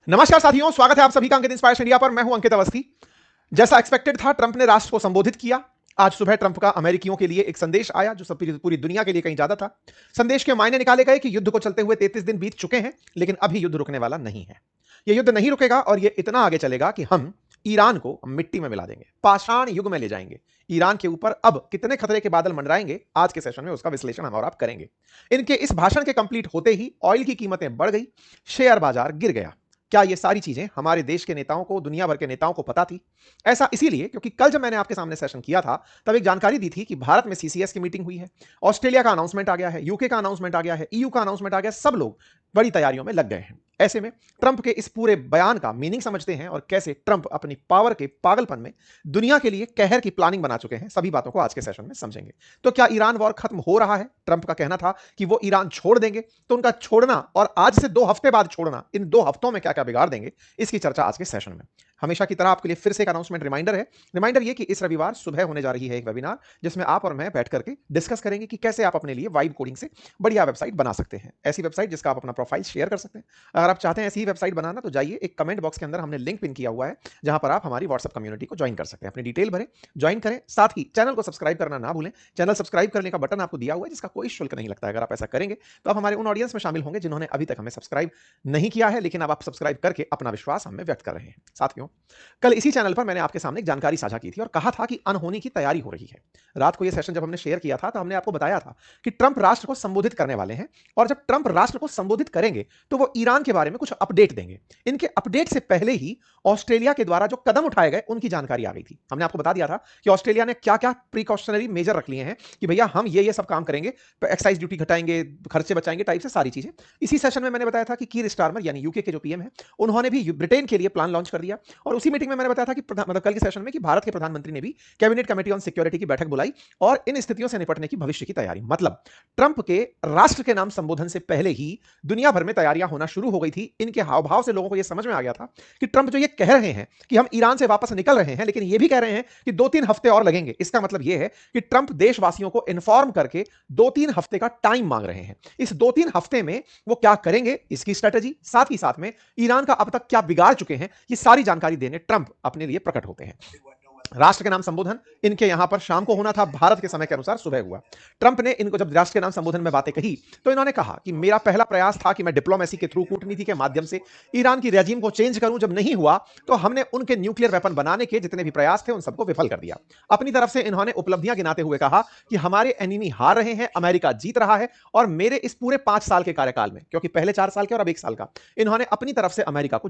नमस्कार साथियों, स्वागत है आप सभी का अंकित इंस्पायर्स इंडिया पर। मैं हूं अंकित अवस्थी। जैसा एक्सपेक्टेड था, ट्रंप ने राष्ट्र को संबोधित किया। आज सुबह ट्रंप का अमेरिकियों के लिए एक संदेश आया जो सब पूरी दुनिया के लिए कहीं ज्यादा था। संदेश के मायने निकाले गए कि युद्ध को चलते हुए 33 दिन बीत चुके हैं, लेकिन अभी युद्ध रुकने वाला नहीं है। यह युद्ध नहीं रुकेगा और यह इतना आगे चलेगा कि हम ईरान को मिट्टी में मिला देंगे, पाषाण युग में ले जाएंगे। ईरान के ऊपर अब कितने खतरे के बादल मंडराएंगे, आज के सेशन में उसका विश्लेषण हम और आप करेंगे। इनके इस भाषण के कंप्लीट होते ही ऑयल की कीमतें बढ़ गई, शेयर बाजार गिर गया। क्या ये सारी चीजें हमारे देश के नेताओं को, दुनिया भर के नेताओं को पता थी? ऐसा इसीलिए क्योंकि कल जब मैंने आपके सामने सेशन किया था, तब एक जानकारी दी थी कि भारत में सीसीएस की मीटिंग हुई है, ऑस्ट्रेलिया का अनाउंसमेंट आ गया है, यूके का अनाउंसमेंट आ गया है, ईयू का अनाउंसमेंट आ गया, सब लोग बड़ी तैयारियों में लग गए हैं। ऐसे में ट्रंप के इस पूरे बयान का मीनिंग समझते हैं और कैसे ट्रंप अपनी पावर के पागलपन में दुनिया के लिए कहर की प्लानिंग बना चुके हैं। सभी बातों को आज के सेशन में समझेंगे। तो क्या ईरान वॉर खत्म हो रहा है? ट्रंप का कहना था कि वो ईरान छोड़ देंगे, तो उनका छोड़ना और आज से 2 हफ्ते बाद छोड़ना, इन 2 हफ्तों में क्या क्या बिगाड़ देंगे, इसकी चर्चा आज के सेशन में। हमेशा की तरह आपके लिए फिर से एक अनाउंसमेंट रिमाइंडर है। रिमाइंडर ये कि इस रविवार सुबह होने जा रही है एक वेबिनार, जिसमें आप और मैं बैठ करके डिस्कस करेंगे कि कैसे आप अपने लिए वाइब कोडिंग से बढ़िया वेबसाइट बना सकते हैं। ऐसी वेबसाइट जिसका आप अपना प्रोफाइल शेयर कर सकते हैं। अगर आप चाहते हैं ऐसी ही वेबसाइट बनाना, तो जाइए, एक कमेंट बॉक्स के अंदर हमने लिंक पिन किया हुआ है, जहां पर आप हमारी व्हाट्सएप कम्युनिटी को ज्वाइन कर सकते हैं। अपनी डिटेल भरें, ज्वाइन करें, साथ ही चैनल को सब्सक्राइब करना ना भूलें। चैनल सब्सक्राइब करने का बटन आपको दिया हुआ है, जिसका कोई शुल्क नहीं लगता है। अगर आप ऐसा करेंगे तो आप हमारे उन ऑडियंस में शामिल होंगे जिन्होंने अभी तक हमें सब्सक्राइब नहीं किया है, लेकिन अब आप सब्सक्राइब करके अपना विश्वास हमें व्यक्त कर रहे हैं। साथियों, कल इसी चैनल पर मैंने आपके सामने एक जानकारी साझा की थी और कहा था कि अनहोनी की तैयारी हो रही है। रात को यह सेशन जब हमने शेयर किया था, तो हमने आपको बताया था कि ट्रंप राष्ट्र को संबोधित करने वाले हैं, और जब ट्रंप राष्ट्र को संबोधित करेंगे तो वो ईरान के बारे में कुछ अपडेट देंगे। इनके अपडेट से पहले ही ऑस्ट्रेलिया के द्वारा जो कदम उठाए गए, उनकी जानकारी आ गई थी। हमने आपको बता दिया था कि ऑस्ट्रेलिया ने क्या क्या प्रिकॉशनरी मेजर रख लिए हैं कि भैया हम ये सब काम करेंगे, एक्साइज ड्यूटी घटाएंगे, खर्चे बचाएंगे, टाइप से सारी चीजें। इसी सेशन में मैंने बताया था कि कीर स्टारमर यानी यूके के जो पीएम है, उन्होंने भी ब्रिटेन के लिए प्लान लॉन्च कर दिया। और उसी मीटिंग में मैंने बताया था कि मतलब कल के सेशन में कि भारत के प्रधानमंत्री ने भी कैबिनेट कमेटी ऑन सिक्योरिटी की बैठक बुलाई और इन स्थितियों से निपटने की भविष्य की तैयारी, मतलब ट्रंप के राष्ट्र के नाम संबोधन से पहले ही दुनिया भर में तैयारियां होना शुरू हो गई थी। इनके हाव भाव से लोगों को यह समझ में आ गया था कि ट्रंप जो ये कह रहे हैं कि हम ईरान से वापस निकल रहे हैं, लेकिन ये भी कह रहे हैं कि 2-3 हफ्ते और लगेंगे। इसका मतलब यह है कि ट्रंप देशवासियों को इन्फॉर्म करके 2-3 हफ्ते का टाइम मांग रहे हैं। इस 2-3 हफ्ते में वो क्या करेंगे, इसकी स्ट्रेटेजी, साथ ही साथ में ईरान का अब तक क्या बिगाड़ चुके हैं, ये सारी जानकारी देने ट्रंप अपने लिए प्रकट होते हैं। राष्ट्र के नाम संबोधन इनके यहां पर शाम को होना था, भारत के समय के अनुसार सुबह हुआ। ट्रंप ने इनको जब राष्ट्र के नाम संबोधन में बातें कही, तो इन्होंने कहा कि मेरा पहला प्रयास था कि मैं डिप्लोमेसी के थ्रू, कूटनीति के माध्यम से ईरान की रेजिम को चेंज करूं। जब नहीं हुआ तो हमने उनके न्यूक्लियर वेपन बनाने के जितने भी प्रयास थे, उन सबको विफल कर दिया। अपनी तरफ से इन्होंने उपलब्धियां गिनाते हुए कहा कि हमारे एनिमी हार रहे हैं, अमेरिका जीत रहा है, और मेरे इस पूरे 5 साल के कार्यकाल में, क्योंकि पहले 4 साल के और अब 1 साल का, इन्होंने अपनी तरफ से अमेरिका को